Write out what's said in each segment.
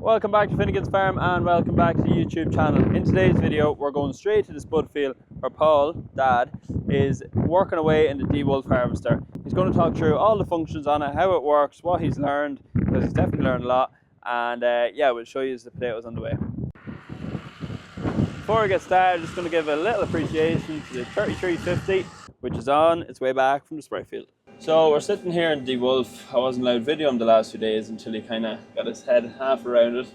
Welcome back to Finnegan's Farm and welcome back to the YouTube channel. In today's video we're going straight to the spud field where Paul, Dad, is working away in the Dewulf harvester. He's going to talk through all the functions on it, how it works, what he's learned, because he's definitely learned a lot, and yeah, we'll show you the potatoes on the way. Before we get started, I'm just going to give a little appreciation to the 3350, which is on its way back from the spray field. So we're sitting here in Dewulf. I wasn't allowed to video him the last few days until he kind of got his head half around it.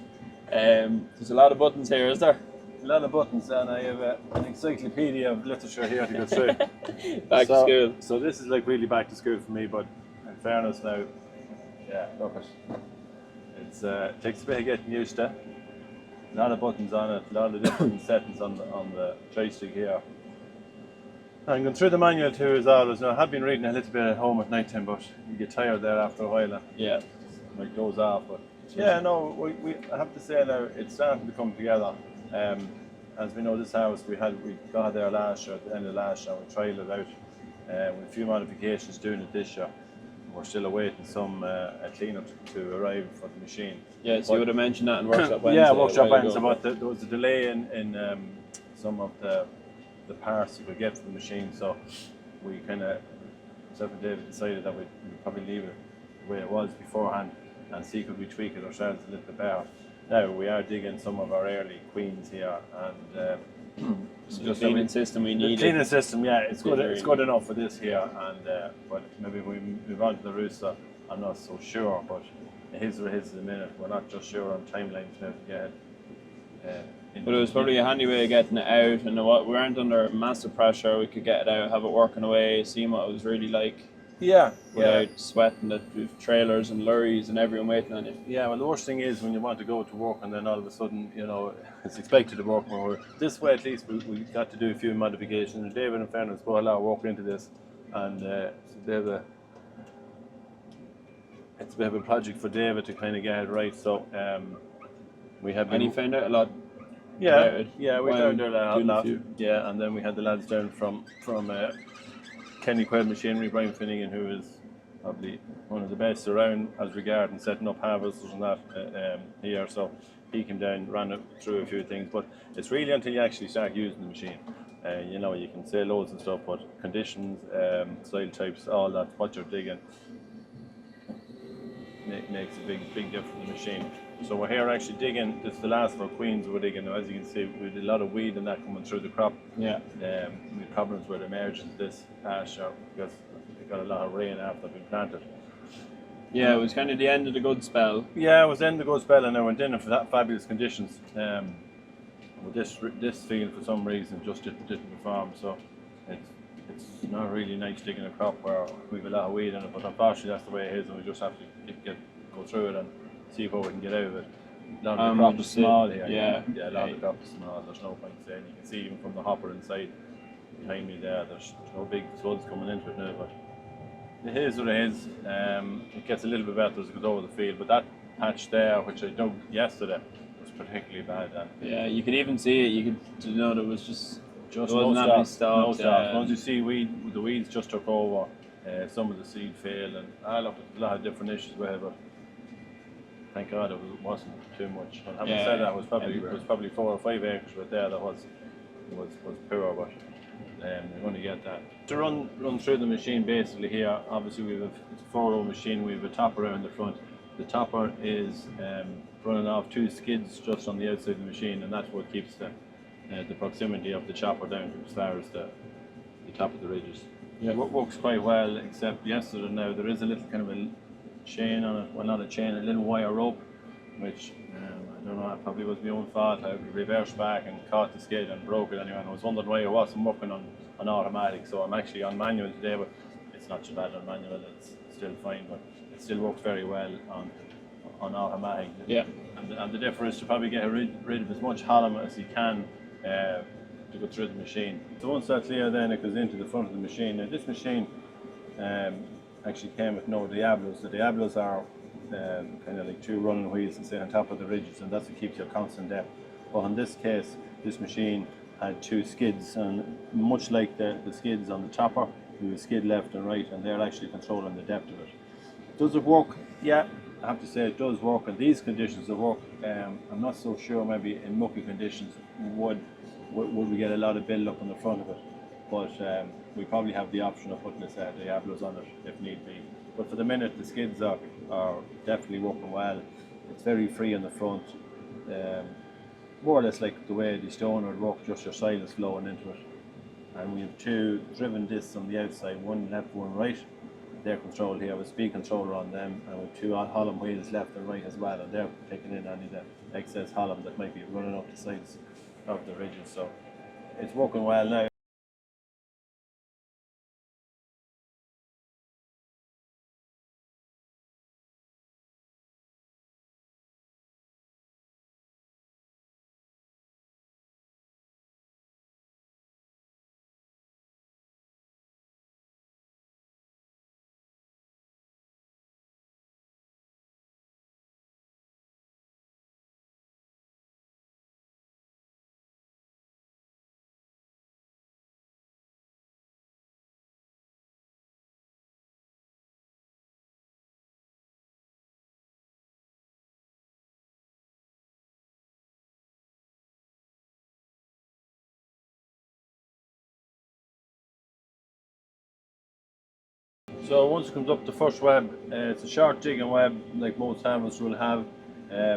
There's a lot of buttons here, is there? A lot of buttons, and I have an encyclopedia of literature here to go through. Back to school. So this is like really back to school for me, but in fairness now, yeah, look it. It takes a bit of getting used to. A lot of buttons on it, a lot of different settings on the joystick here. I'm going through the manual too as always. Now I have been reading a little bit at home at night time, but you get tired there after a while. Yeah. It goes off, but yeah, no, I have to say now it's starting to come together. As we know, this house we got there last year, at the end of last year, we trialled it out with a few modifications doing it this year. We're still awaiting some a cleanup to arrive for the machine. Yeah, so you would have mentioned that in Workshop Wednesday. Yeah, Workshop Wednesday, but there was a delay in some of the parts you could get from the machine, so we kind of, myself and David decided that we'd probably leave it the way it was beforehand and see could we tweak it ourselves a little bit better. Now we are digging some of our early queens here, and so the cleaning system we need. The cleaning system, yeah, it's good. It's good enough for this here, and but maybe we move on to the rooster. I'm not so sure, but his or his at the minute. We're not just sure on timelines now to get. But it was probably a handy way of getting it out, and we weren't under massive pressure. We could get it out, have it working away, seeing what it was really like. Yeah. Without sweating it with trailers and lorries and everyone waiting on it. Yeah, well the worst thing is when you want to go to work and then all of a sudden, you know, it's expected to work more. This way at least we got to do a few modifications. David and fairness put a lot of work into this, and it's a bit of a project for David to kind of get it right. So we have been... And he found out a lot. Yeah, we found out a lot. Yeah, and then we had the lads down from Kenny Quaid Machinery, Brian Finnegan, who is probably one of the best around as regarding setting up harvesters and that here. So he came down, ran it through a few things, but it's really until you actually start using the machine. You know, you can say loads and stuff, but conditions, soil types, all that, what you're digging, makes a big difference in the machine. So we're here actually digging. This is the last for queens we're digging. As you can see, we did a lot of weed and that coming through the crop. Yeah. We had problems with emergence this past year because we got a lot of rain after it been planted. Yeah, it was kind of the end of the good spell. Yeah, it was the end of the good spell, and I went in for that fabulous conditions. With this field for some reason just didn't perform. So it's not really nice digging a crop where we have a lot of weed in it, but unfortunately that's the way it is, and we just have to go through it and see what we can get out of it. A lot of the crop is small here. Yeah, a lot of the crop is small. There's no point saying. You can see even from the hopper inside behind me there, there's no big slugs coming into it now, but it is what it is. It gets a little bit better as it goes over the field, but that patch there, which I dug yesterday, was particularly bad. Yeah, you could even see it. You could know there was just no stalks. Once you see the weeds just took over. Some of the seed failed, and look, there's a lot of different issues with it, but thank God it wasn't too much. And having said that, it was probably 4 or 5 acres right there that was poor, but we're going to get that. To run through the machine basically here, obviously it's a 4-row machine. We have a topper around the front. The topper is running off 2 skids just on the outside of the machine, and that's what keeps the proximity of the chopper down as far as the top of the ridges. Yeah, it works quite well, except yesterday now there is a little kind of a chain on it, well not a chain, a little wire rope, which I don't know, it probably was my own fault. I reversed back and caught the skid and broke it anyway, and I was wondering why I wasn't working on automatic, so I'm actually on manual today, but it's not too bad on manual, it's still fine, but it still works very well on automatic. Yeah. And the difference is to probably get rid of as much hollow as you can to go through the machine. So once that's here, then it goes into the front of the machine. Now this machine actually came with no Diablos. The Diablos are kind of like 2 running wheels and say on top of the ridges, and that's what keeps you a constant depth. But in this case, this machine had 2 skids, and much like the skids on the chopper, you have a skid left and right, and they're actually controlling the depth of it. Does it work? Yeah, I have to say it does work in these conditions of work. I'm not so sure maybe in mucky conditions would we get a lot of build up on the front of it, but we probably have the option of putting a set of Diablos on it if need be. But for the minute, the skids are definitely working well. It's very free on the front, more or less like the way the stone would work, just your silence flowing into it. And we have two driven discs on the outside, one left, one right. They're controlled here with a speed controller on them, and with two Holland wheels left and right as well, and they're taking in any of the excess Holland that might be running up the sides of the ridges. So it's working well now. So once it comes up the first web, it's a short jigging web like most hammers will have.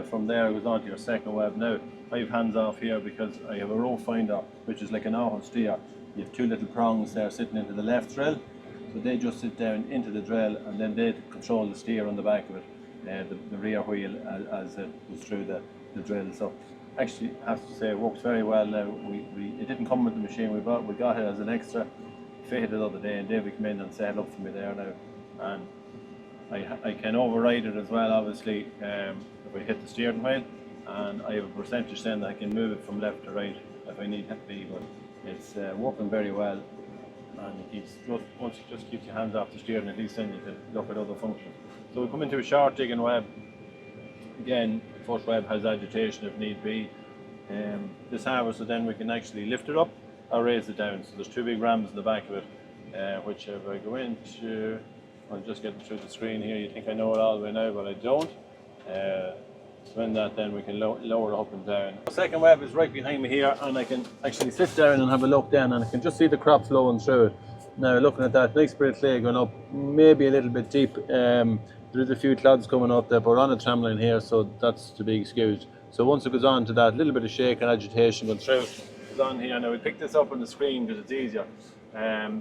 From there it goes on to your second web. Now I have hands off here because I have a row finder, which is like an Ahorn steer. You have two little prongs there sitting into the left drill, so they just sit down into the drill, and then they control the steer on the back of it, the rear wheel as it goes through the drill. So actually I have to say it works very well now. It didn't come with the machine we bought, we got it as an extra. Fitted the other day, and David came in and set it up for me there now, and I can override it as well, obviously, if I hit the steering wheel, and I have a percentage then that I can move it from left to right if I need to be, but it's working very well, and it keeps, once you just keep your hands off the steering, at least then you can look at other functions. So we come into a short jigging web. Again, the first web has agitation if need be. This harvester, then we can actually lift it up or raise it down. So there's two big rams in the back of it, which if I go into, I'm just getting through the screen here, you think I know it all by now, but I don't. So in that then we can lower it up and down. The second web is right behind me here, and I can actually sit down and have a look down, and I can just see the crop flowing through it. Now looking at that, nice bit of clay going up, maybe a little bit deep. There's a few clods coming up there, but we're on a tramline here, so that's to be excused. So once it goes on to that, little bit of shake and agitation going through. On here now, we pick this up on the screen because it's easier.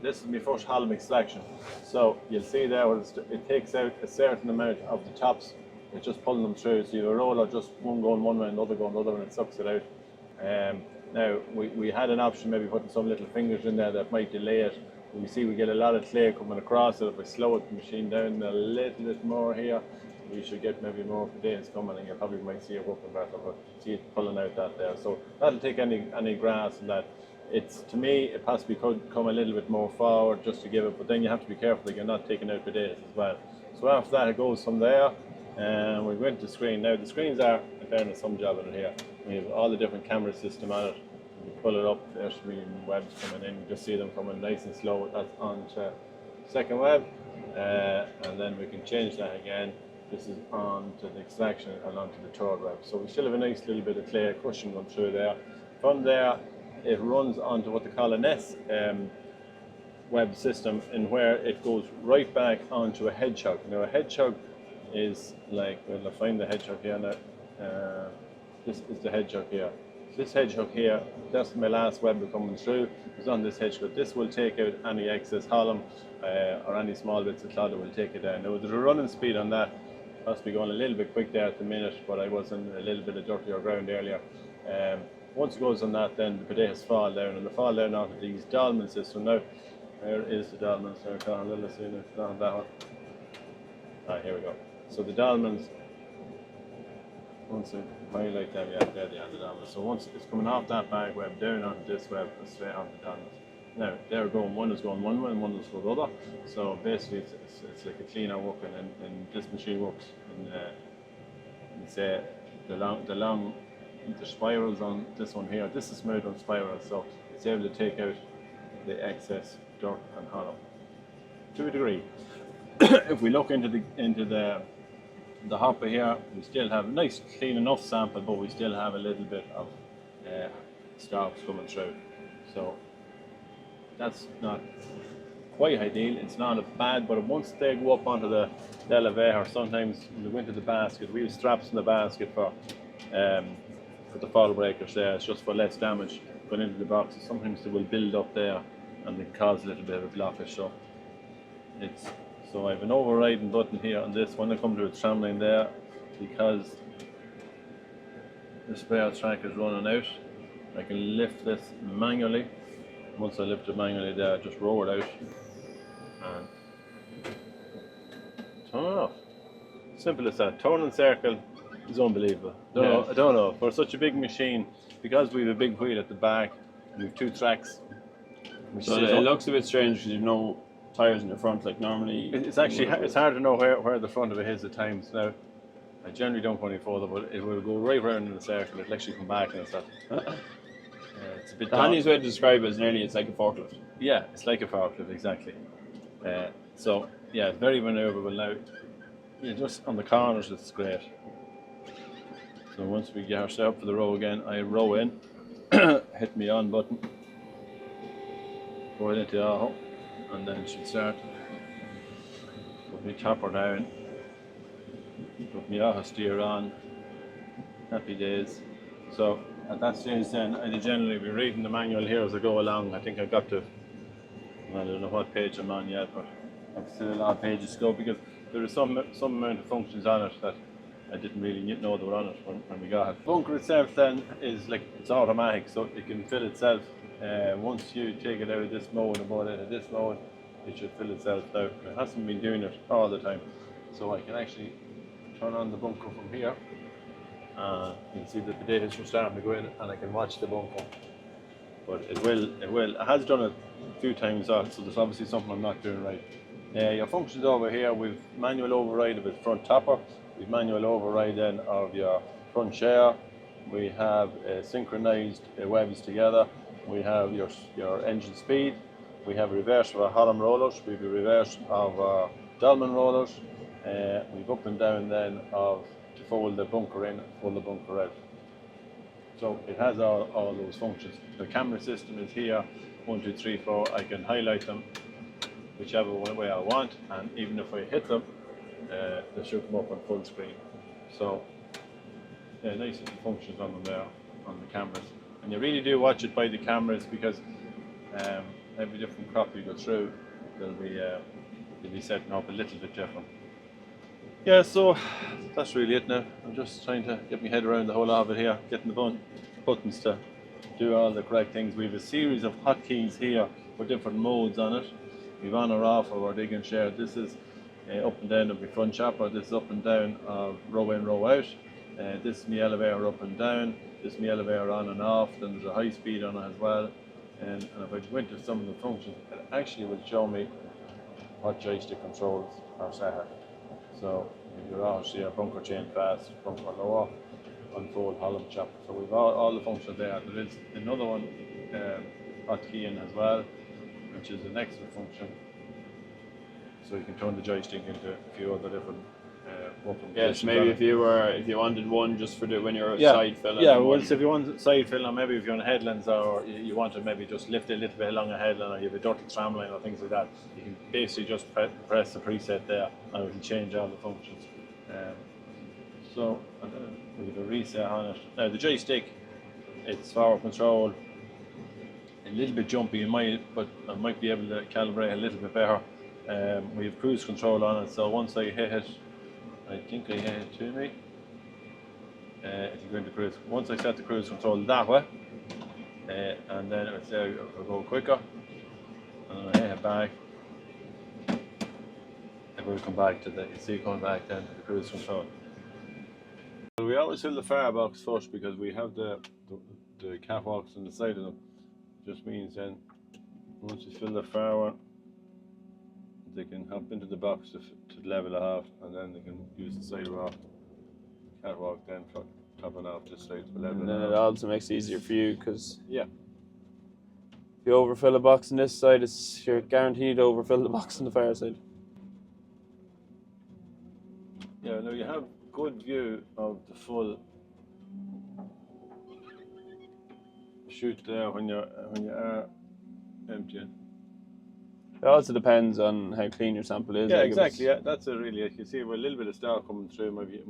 This is my first Hallam extraction, so you'll see there it takes out a certain amount of the tops. It's just pulling them through, so you have a roller, just one going one way and another going the other, and it sucks it out. Now we had an option maybe putting some little fingers in there that might delay it. You see we get a lot of clay coming across it. If I slow the machine down a little bit more here, we should get maybe more days coming, and you probably might see it working better, but see it pulling out that there. So that'll take any grass, and that to me it possibly could come a little bit more forward just to give it, but then you have to be careful that you're not taking out the days as well. So after that it goes from there, and we go into the screen. Now the screens are, in fairness, some job in it here. We have all the different camera system on it. We pull it up, there should be webs coming in, you just see them coming nice and slow. That's on to second web, and then we can change that again. This is on to the extraction and onto the third web. So we still have a nice little bit of clay cushion going through there. From there, it runs onto what they call an S web system, and where it goes right back onto a Hedgehog. Now a Hedgehog is like, well, I'll find the Hedgehog here now. This is the Hedgehog here. This Hedgehog here, that's my last web coming through, is on this Hedgehog. This will take out any excess Hallam or any small bits of clod, will take it down. Now there's a running speed on that. Must be going a little bit quick there at the minute, but I was in a little bit of dirtier ground earlier. Once it goes on that, then the potatoes fall down, and they fall down onto these dolmen system. Now, where is the dolmens? Let's see, it's not that one. Ah, here we go. So the dolmens, once I highlight them, yeah, there they are, the dolmens. So once it's coming off that bag web, down onto this web, and straight onto the dolmens. Now, they're going, one is going one way and one is going the other. So basically, it's like a cleaner working, and this machine works in, say, the spirals on this one here. This is smooth on spirals, so it's able to take out the excess dirt and hollow to a degree. If we look into the the hopper here, we still have a nice clean enough sample, but we still have a little bit of stalks coming through. So that's not quite ideal. It's not bad, but once they go up onto the elevator, sometimes when they go into the basket, we have straps in the basket for the fall breakers there. It's just for less damage going into the boxes. Sometimes they will build up there and they can cause a little bit of a blockage. So I have an overriding button here on this when I come to a tramline there, because the spare track is running out. I can lift this manually. Once I lift it manually there, just roll it out and turn it off. Simple as that. Turning circle is unbelievable. I don't know. For such a big machine, because we have a big wheel at the back, we have 2 tracks. So it looks a bit strange because you've no tyres in the front like normally. It's actually it's hard to know where the front of it is at times. Now, I generally don't go any further, but it will go right round in the circle. It'll actually come back and stuff. It's a bit. The handiest way to describe it is nearly it's like a forklift. Yeah, it's like a forklift, exactly. So yeah, very manoeuvrable now. Yeah, just on the corners, it's great. So once we get ourselves up for the row again, I row in, hit my on button, go into the auto, and then it should start. Put my topper down, put my auto steer on. Happy days. So at that stage then, I'd generally be reading the manual here as I go along. I think I got to, I don't know what page I'm on yet, but I've still a lot of pages to go because there is some amount of functions on it that I didn't really know they were on it when we got it. The bunker itself then is like, it's automatic, so it can fill itself. Once you take it out of this mode and put it into this mode, it should fill itself out. It hasn't been doing it all the time. So I can actually turn on the bunker from here. You can see the potatoes are starting to go in and I can watch the bunker. But it has done it a few times so there's obviously something I'm not doing right. Your functions over here, we've manual override of the front topper, we've manual override then of your front chair, we have synchronized webs together, we have your engine speed, we have a reverse of our Holland rollers, we have a reverse of our Dolman rollers, we've up and down then of to fold the bunker in, fold the bunker out. So it has all those functions. The camera system is here, 1, 2, 3, 4. I can highlight them whichever way I want, and even if I hit them, they should come up on full screen. So yeah, nice little functions on them there, on the cameras. And you really do watch it by the cameras because every different crop you go through, they'll be setting up a little bit different. Yeah, so that's really it now. I'm just trying to get my head around the whole lot of it here, getting the buttons to do all the correct things. We have a series of hotkeys here for different modes on it. We've on or off of our dig and share. This is up and down of my front chopper. This is up and down of row in, row out. This is my elevator up and down. This is my elevator on and off. Then there's a high speed on it as well. And if I go into some of the functions, it actually will show me what joystick controls are set at. So you're obviously a bunker chain fast, bunker lower, unfold Holland chopper. So we've all the functions there. There is another one, hotkey in as well, which is an extra function. So you can turn the joystick into a few other different yes, maybe if you wanted one just for when you're side filling. Yeah, well, so if you want side filling, or maybe if you're on headlands, or you want to maybe just lift it a little bit along a headland, or you have a dirty tramline or things like that, you can basically just press the preset there, and it will change all the functions. So we have a reset on it. Now the joystick, it's forward control, a little bit jumpy, but I might be able to calibrate a little bit better. We have cruise control on it, so once I hit it, I think I hit it to me. If you go into cruise, once I set the cruise control that way, and then it would say I'll go quicker, and then I hit it back, it will come back to you see it coming back then to the cruise control. So we always fill the firebox first because we have the catwalks on the side of them. Just means then once you fill the fire one, they can hop into the box to level it off, and then they can use the sidewalk catwalk then for topping off this side to level it off. And then it also makes it easier for you because yeah, if you overfill a box on this side, you're guaranteed to overfill the box on the far side. Yeah, now you have good view of the full chute there when you are emptying. It also depends on how clean your sample is. Yeah, like exactly. Yeah, that's a really. You see, with a little bit of stock coming through, you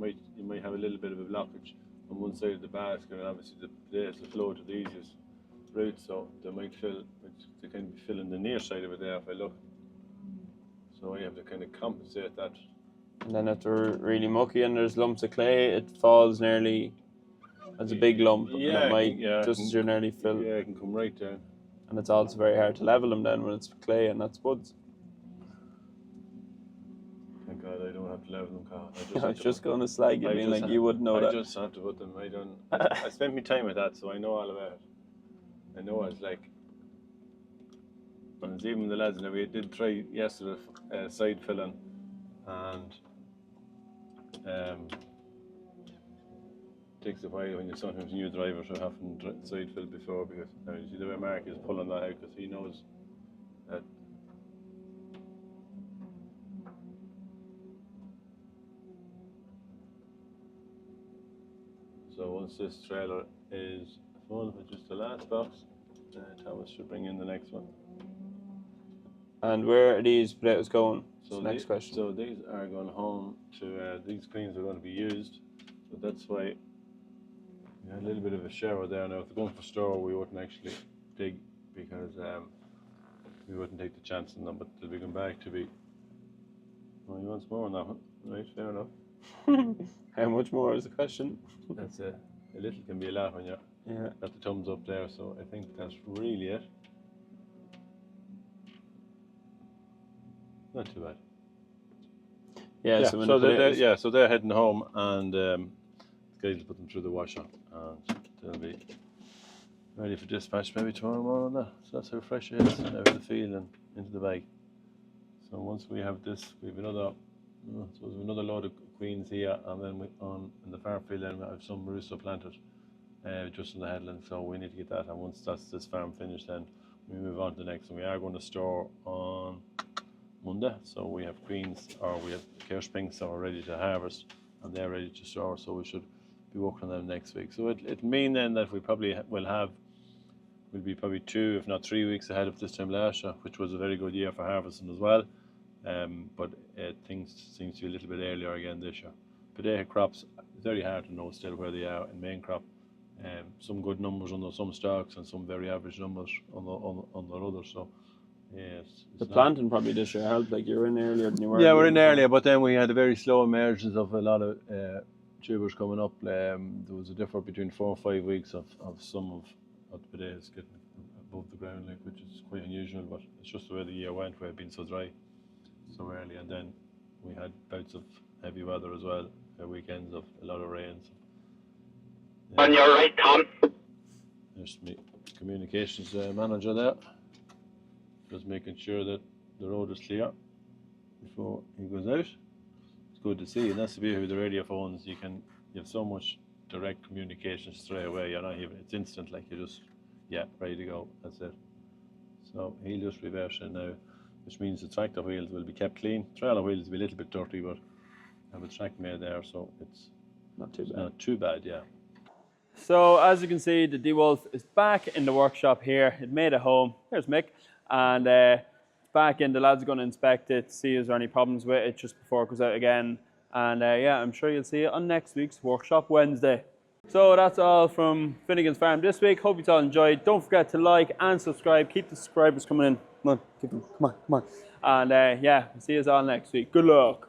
might have a little bit of a blockage on one side of the basket, and obviously the flow to the easiest route, so they might fill. They can be filling the near side of it there if I look. So you have to kind of compensate that. And then if they're really mucky and there's lumps of clay, it falls nearly as a big lump, and it might just as you're nearly fill. Yeah, it can come right down. And it's also very hard to level them then when it's clay and that's spuds. Thank God I don't have to level them, Cathal. I was just going to slag you, being like you wouldn't know that. I just have to put them. I spent my time with that, so I know all about it. I know what it's like. And it's even the lads, we did try yesterday side filling, and takes a while when you sometimes new drivers who haven't side filled before, because you see the way Mark is pulling that out because he knows that. So once this trailer is full with just the last box, Thomas should bring in the next one. And where are these potatoes going? So next question. So these are going home to, these greens are going to be used, so that's why we had a little bit of a shower there. Now if they're going for store, we wouldn't actually dig, because we wouldn't take the chance on them, but they'll be going back to be, oh, he wants more on that one, right, fair enough. How much more is the question? That's a little can be a lot when you're got the thumbs up there, so I think that's really it. Not too bad. Yeah, so they're heading home, and the guys will put them through the washer, and they'll be ready for dispatch maybe tomorrow morning. So that's how fresh it is out of the field and into the bag. So once we have this, we have another load of queens here, and then in the farm field, then we have some rooster planted just in the headland. So we need to get that, and once that's this farm finished, then we move on to the next one. We are going to store on Monday, so we have queens, or we have kirschpinks that are ready to harvest, and they're ready to store, so we should be working on them next week. So it'll mean then that we probably we'll be probably 2 if not 3 weeks ahead of this time last year, which was a very good year for harvesting as well. But things seem to be a little bit earlier again this year. Potato crops, it's very hard to know still where they are in main crop. Some good numbers on some stocks and some very average numbers on the others. So yes, the planting probably this year helped. Like you were in earlier than you were. Yeah, we're in earlier, but then we had a very slow emergence of a lot of tubers coming up. There was a difference between 4 and 5 weeks of some of the potatoes getting above the ground, like, which is quite unusual. But it's just the way the year went, where it had been so dry so early, and then we had bouts of heavy weather as well, weekends of a lot of rains. On your right, Tom. There's me communications manager there, just making sure that the road is clear before he goes out. It's good to see, and that's the beauty of the radio phones. You have so much direct communication straight away. You're not even, it's instant, like you just ready to go. That's it. So he'll just reverse it now, which means the tractor wheels will be kept clean. Trailer wheels will be a little bit dirty, but I have a track made there, so it's not too bad. Not too bad, yeah. So as you can see, the Dewulf is back in the workshop here. It made it home. Here's Mick, and it's back in. The lads are going to inspect it, see if there's any problems with it just before it goes out again. And I'm sure you'll see it on next week's Workshop Wednesday. So that's all from Finnegan's Farm this week. Hope you all enjoyed. Don't forget to like and subscribe. Keep the subscribers coming in. Come on, come on. And we'll see you all next week. Good luck.